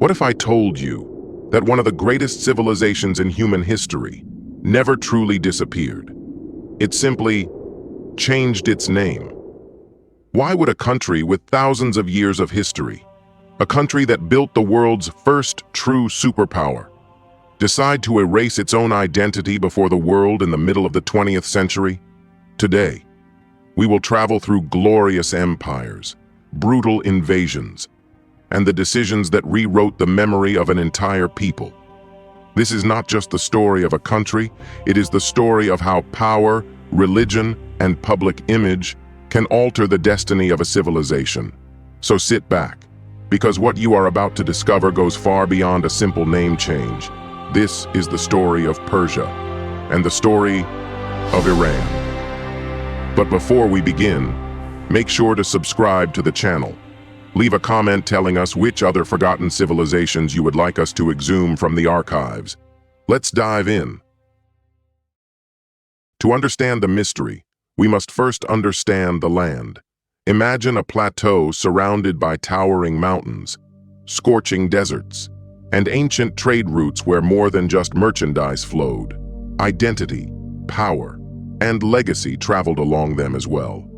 What if I told you that one of the greatest civilizations in human history never truly disappeared? It simply changed its name. Why would a country with thousands of years of history, a country that built the world's first true superpower, decide to erase its own identity before the world in the middle of the 20th century? Today, we will travel through glorious empires, brutal invasions, and the decisions that rewrote the memory of an entire people. This is not just the story of a country, it is the story of how power, religion, and public image can alter the destiny of a civilization. So sit back, because what you are about to discover goes far beyond a simple name change. This is the story of Persia and the story of Iran. But before we begin, make sure to subscribe to the channel. Leave a comment telling us which other forgotten civilizations you would like us to exhume from the archives. Let's dive in. To understand the mystery, we must first understand the land. Imagine a plateau surrounded by towering mountains, scorching deserts, and ancient trade routes where more than just merchandise flowed. Identity, power, and legacy traveled along them as well.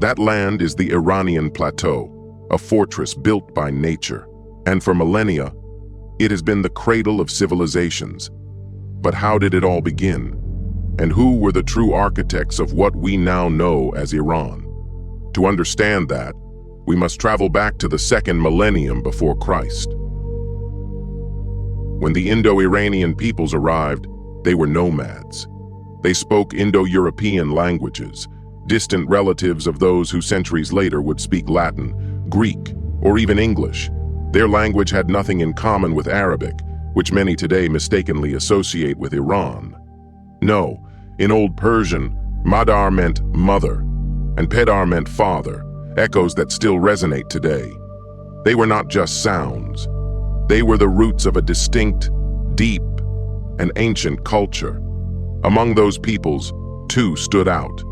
That land is the Iranian Plateau, a fortress built by nature, and for millennia, it has been the cradle of civilizations. But how did it all begin? And who were the true architects of what we now know as Iran? To understand that, we must travel back to the second millennium before Christ. When the Indo-Iranian peoples arrived, they were nomads. They spoke Indo-European languages, distant relatives of those who centuries later would speak Latin, Greek, or even English. Their language had nothing in common with Arabic, which many today mistakenly associate with Iran. No, in Old Persian, Madar meant mother, and Pedar meant father, echoes that still resonate today. They were not just sounds. They were the roots of a distinct, deep, and ancient culture. Among those peoples, two stood out: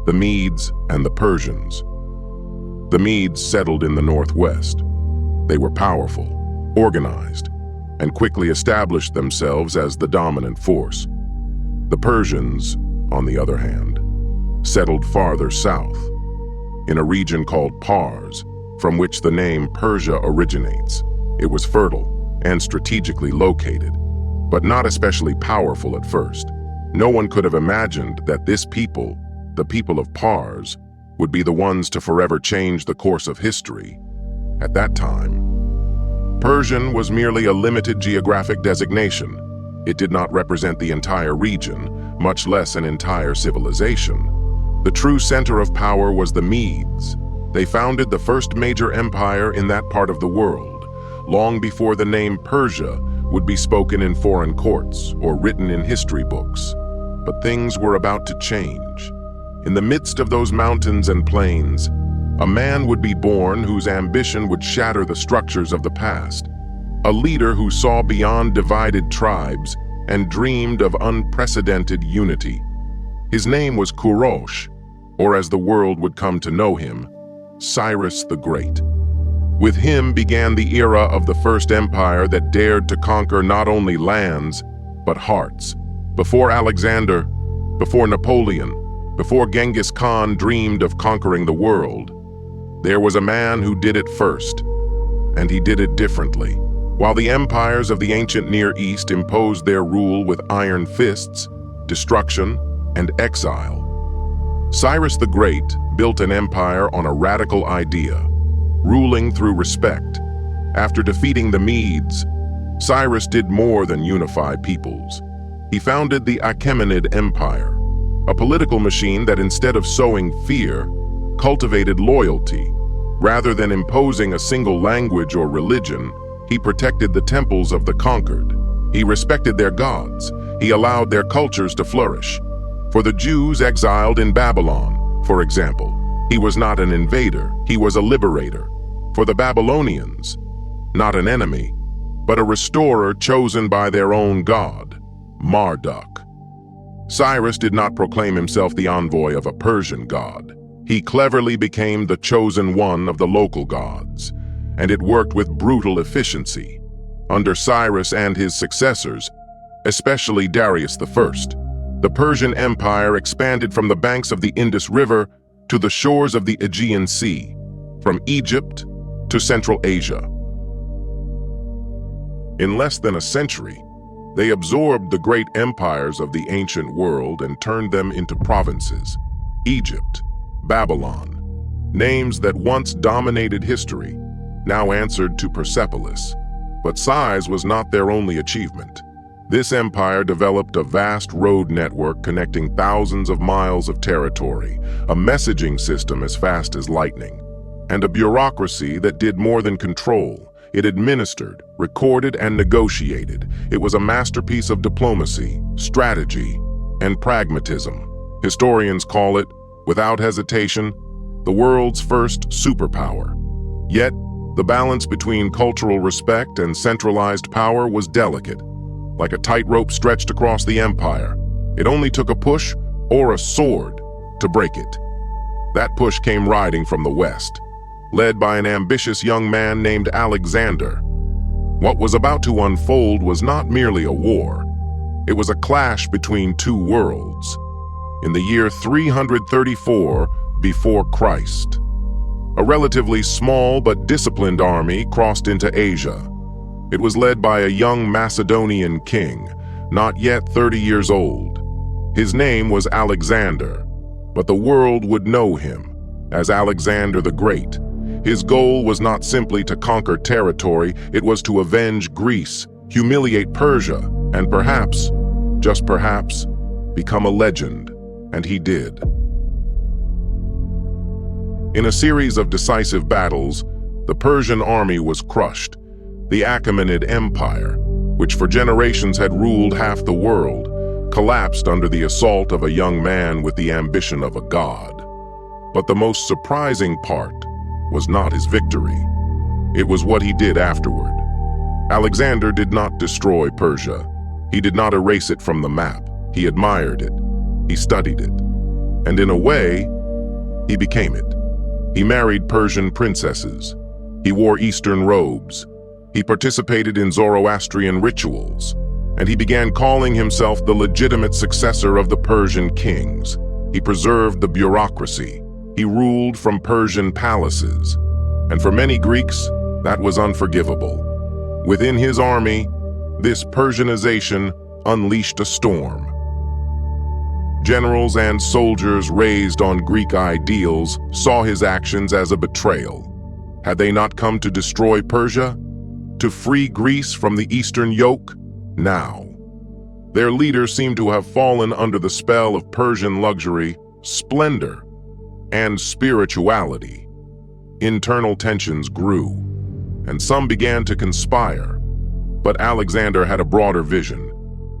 the Medes and the Persians. The Medes settled in the northwest. They were powerful, organized, and quickly established themselves as the dominant force. The Persians, on the other hand, settled farther south, in a region called Pars, from which the name Persia originates. It was fertile and strategically located, but not especially powerful at first. No one could have imagined that this people, the people of Pars, would be the ones to forever change the course of history. At that time, Persian was merely a limited geographic designation. It did not represent the entire region, much less an entire civilization. The true center of power was the Medes. They founded the first major empire in that part of the world, long before the name Persia would be spoken in foreign courts or written in history books. But things were about to change. In the midst of those mountains and plains, a man would be born whose ambition would shatter the structures of the past. A leader who saw beyond divided tribes and dreamed of unprecedented unity. His name was Kurosh, or as the world would come to know him, Cyrus the Great. With him began the era of the first empire that dared to conquer not only lands, but hearts. Before Alexander, before Napoleon, before Genghis Khan dreamed of conquering the world, there was a man who did it first, and he did it differently. While the empires of the ancient Near East imposed their rule with iron fists, destruction, and exile, Cyrus the Great built an empire on a radical idea, ruling through respect. After defeating the Medes, Cyrus did more than unify peoples. He founded the Achaemenid Empire, a political machine that instead of sowing fear, cultivated loyalty. Rather than imposing a single language or religion, he protected the temples of the conquered. He respected their gods. He allowed their cultures to flourish. For the Jews exiled in Babylon, for example, he was not an invader, he was a liberator. For the Babylonians, not an enemy, but a restorer chosen by their own god, Marduk. Cyrus did not proclaim himself the envoy of a Persian god. He cleverly became the chosen one of the local gods, and it worked with brutal efficiency. Under Cyrus and his successors, especially Darius I, the Persian Empire expanded from the banks of the Indus River to the shores of the Aegean Sea, from Egypt to Central Asia. In less than a century, they absorbed the great empires of the ancient world and turned them into provinces. Egypt, Babylon, names that once dominated history, now answered to Persepolis. But size was not their only achievement. This empire developed a vast road network connecting thousands of miles of territory, a messaging system as fast as lightning, and a bureaucracy that did more than control. It administered, recorded, and negotiated. It was a masterpiece of diplomacy, strategy, and pragmatism. Historians call it, without hesitation, the world's first superpower. Yet, the balance between cultural respect and centralized power was delicate. Like a tightrope stretched across the empire, it only took a push or a sword to break it. That push came riding from the west, led by an ambitious young man named Alexander. What was about to unfold was not merely a war. It was a clash between two worlds. In the year 334 before Christ, a relatively small but disciplined army crossed into Asia. It was led by a young Macedonian king, not yet 30 years old. His name was Alexander, but the world would know him as Alexander the Great. His goal was not simply to conquer territory, it was to avenge Greece, humiliate Persia, and perhaps, just perhaps, become a legend. And he did. In a series of decisive battles, the Persian army was crushed. The Achaemenid Empire, which for generations had ruled half the world, collapsed under the assault of a young man with the ambition of a god. But the most surprising part was not his victory. It was what he did afterward. Alexander did not destroy Persia. He did not erase it from the map. He admired it. He studied it. And in a way, he became it. He married Persian princesses. He wore Eastern robes. He participated in Zoroastrian rituals. And he began calling himself the legitimate successor of the Persian kings. He preserved the bureaucracy. He ruled from Persian palaces. And for many Greeks, that was unforgivable. Within his army, this Persianization unleashed a storm. Generals and soldiers raised on Greek ideals saw his actions as a betrayal. Had they not come to destroy Persia? To free Greece from the Eastern yoke? Now. Their leaders seemed to have fallen under the spell of Persian luxury, splendor, and spirituality. Internal tensions grew, and some began to conspire. But Alexander had a broader vision.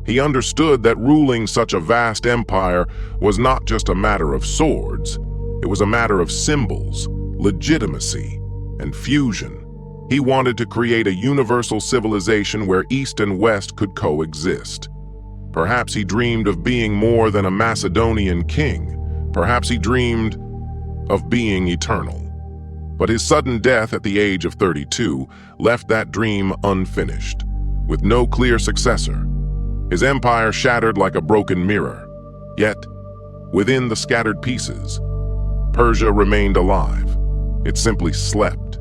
He understood that ruling such a vast empire was not just a matter of swords. It was a matter of symbols, legitimacy, and fusion. He wanted to create a universal civilization where East and West could coexist. Perhaps he dreamed of being more than a Macedonian king. Perhaps he dreamed of being eternal. But his sudden death at the age of 32 left that dream unfinished. With no clear successor, his empire shattered like a broken mirror. Yet, within the scattered pieces, Persia remained alive. It simply slept.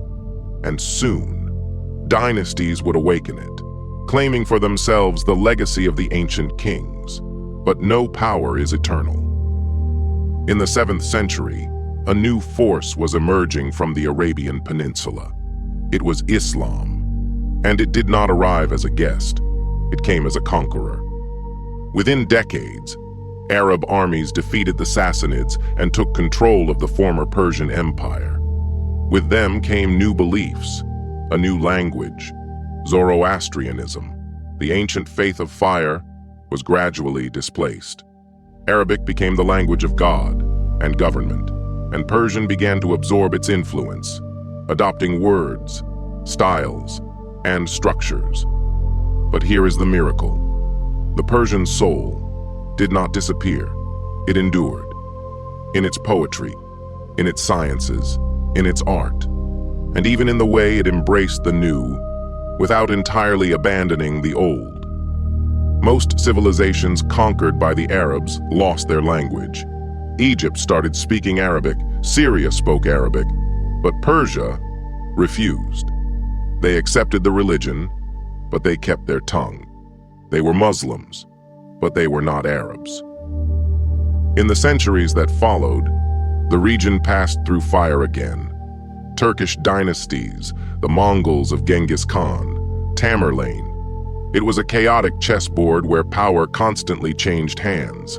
And soon, dynasties would awaken it, claiming for themselves the legacy of the ancient kings. But no power is eternal. In the 7th century, a new force was emerging from the Arabian Peninsula. It was Islam, and it did not arrive as a guest. It came as a conqueror. Within decades, Arab armies defeated the Sassanids and took control of the former Persian Empire. With them came new beliefs, a new language. Zoroastrianism, the ancient faith of fire, was gradually displaced. Arabic became the language of God and government, and Persian began to absorb its influence, adopting words, styles, and structures. But here is the miracle. The Persian soul did not disappear. It endured. In its poetry, in its sciences, in its art, and even in the way it embraced the new, without entirely abandoning the old. Most civilizations conquered by the Arabs lost their language. Egypt started speaking Arabic, Syria spoke Arabic, but Persia refused. They accepted the religion, but they kept their tongue. They were Muslims, but they were not Arabs. In the centuries that followed, the region passed through fire again. Turkish dynasties, the Mongols of Genghis Khan, Tamerlane. It was a chaotic chessboard where power constantly changed hands,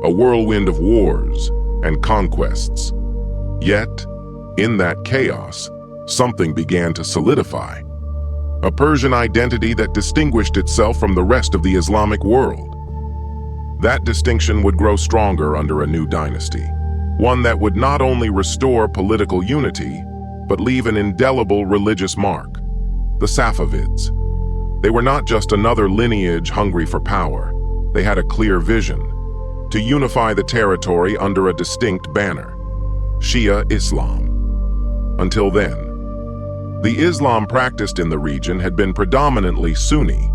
a whirlwind of wars and conquests. Yet, in that chaos, something began to solidify. A Persian identity that distinguished itself from the rest of the Islamic world. That distinction would grow stronger under a new dynasty, one that would not only restore political unity, but leave an indelible religious mark, the Safavids. They were not just another lineage hungry for power. They had a clear vision, to unify the territory under a distinct banner, Shi'a Islam. Until then, the Islam practiced in the region had been predominantly Sunni,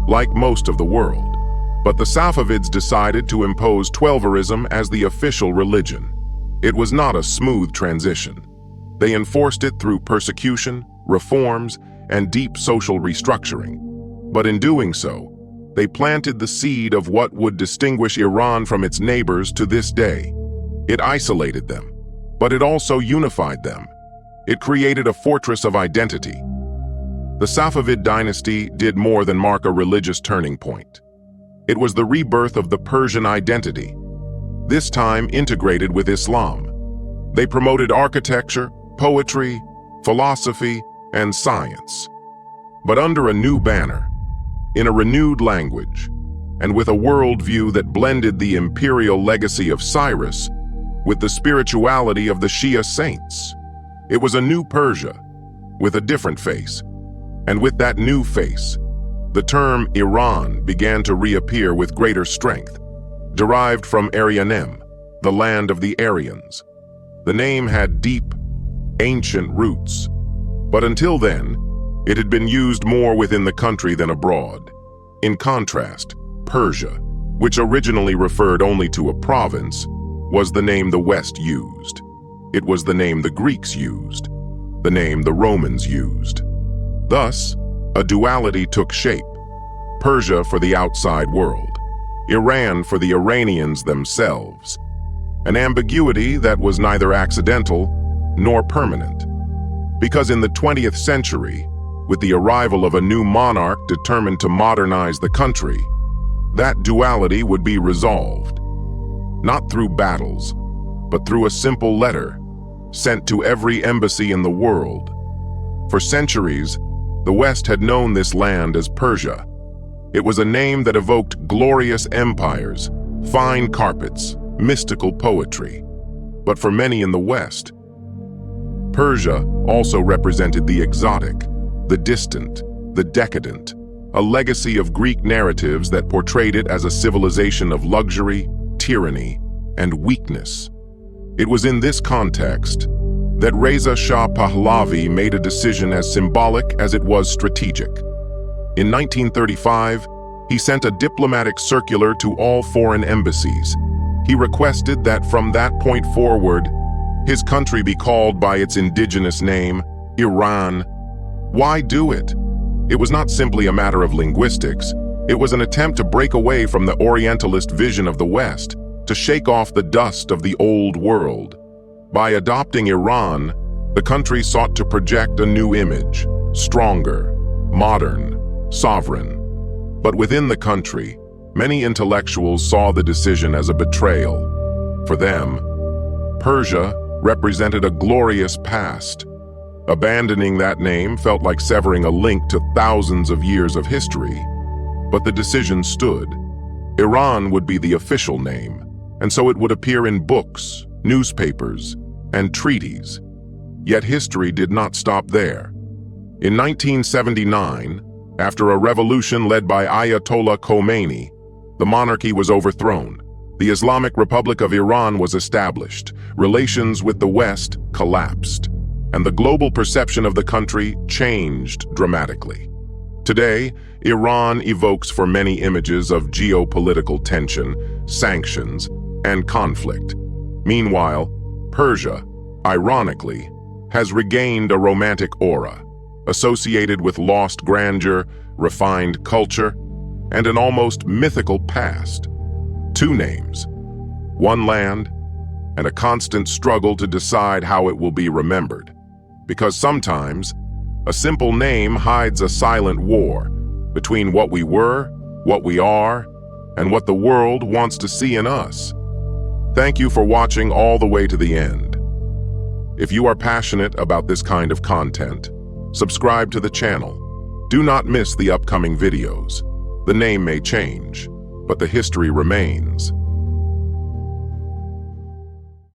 like most of the world. But the Safavids decided to impose Twelverism as the official religion. It was not a smooth transition. They enforced it through persecution, reforms, and deep social restructuring. But in doing so, they planted the seed of what would distinguish Iran from its neighbors to this day. It isolated them, but it also unified them. It created a fortress of identity. The Safavid dynasty did more than mark a religious turning point. It was the rebirth of the Persian identity, this time integrated with Islam. They promoted architecture, poetry, philosophy, and science. But under a new banner, in a renewed language, and with a worldview that blended the imperial legacy of Cyrus with the spirituality of the Shia saints. It was a new Persia, with a different face. And with that new face, the term Iran began to reappear with greater strength, derived from Arianem, the land of the Aryans. The name had deep, ancient roots, but until then, it had been used more within the country than abroad. In contrast, Persia, which originally referred only to a province, was the name the West used. It was the name the Greeks used, the name the Romans used. Thus, a duality took shape. Persia for the outside world, Iran for the Iranians themselves. An ambiguity that was neither accidental nor permanent. Because in the 20th century, with the arrival of a new monarch determined to modernize the country, that duality would be resolved. Not through battles, but through a simple letter sent to every embassy in the world. For centuries, the West had known this land as Persia. It was a name that evoked glorious empires, fine carpets, mystical poetry. But for many in the West, Persia also represented the exotic, the distant, the decadent, a legacy of Greek narratives that portrayed it as a civilization of luxury, tyranny, and weakness. It was in this context that Reza Shah Pahlavi made a decision as symbolic as it was strategic. In 1935, he sent a diplomatic circular to all foreign embassies. He requested that from that point forward, his country be called by its indigenous name, Iran. Why do it? It was not simply a matter of linguistics. It was an attempt to break away from the Orientalist vision of the West, to shake off the dust of the old world. By adopting Iran, the country sought to project a new image, stronger, modern, sovereign. But within the country, many intellectuals saw the decision as a betrayal. For them, Persia represented a glorious past. Abandoning that name felt like severing a link to thousands of years of history. But the decision stood. Iran would be the official name, and so it would appear in books, newspapers, and treaties. Yet history did not stop there. In 1979, after a revolution led by Ayatollah Khomeini, the monarchy was overthrown. The Islamic Republic of Iran was established. Relations with the West collapsed, and the global perception of the country changed dramatically. Today, Iran evokes for many images of geopolitical tension, sanctions, and conflict. Meanwhile, Persia, ironically, has regained a romantic aura, associated with lost grandeur, refined culture, and an almost mythical past. Two names, one land, and a constant struggle to decide how it will be remembered. Because sometimes, a simple name hides a silent war between what we were, what we are, and what the world wants to see in us. Thank you for watching all the way to the end. If you are passionate about this kind of content, subscribe to the channel. Do not miss the upcoming videos. The name may change, but the history remains.